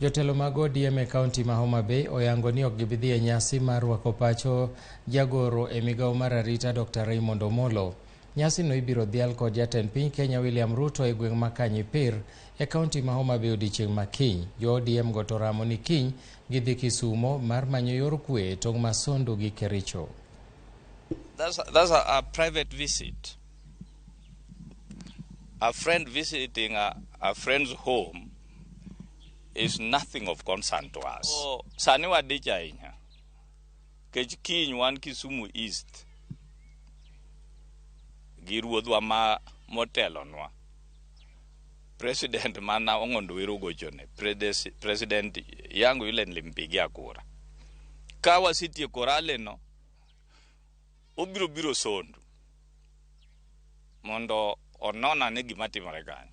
Jotelo mag ODM e kaonti ma Homa Bay oyango ni ok gibidhi e nyasi mar rwako pacho jagoro e migawo mar arita Dr. Raymond Omollo. Nyasi no ibiro dhial kod jatend piny Kenya William Ruto e gweng' ma Kanyipir e kaonti ma Homa Bay odiechieng' ma kiny. Jo ODM go to ramo ni kiny gidhi Kisumo mar manyo yor kwe e tong' ma Sondu gi Kericho. That's a private visit. A friend visiting a friend's home is nothing of concern to us. So, sani wadicha inya. Kech kiny wan Kisumu East. Giruodhwa ma motelonwa. President mana ongondo wero gochone. President yangu yule nilimpigia kura. Kawa siti korale no. Obiro Sondu. Mondo onona ne gima timore kanyo.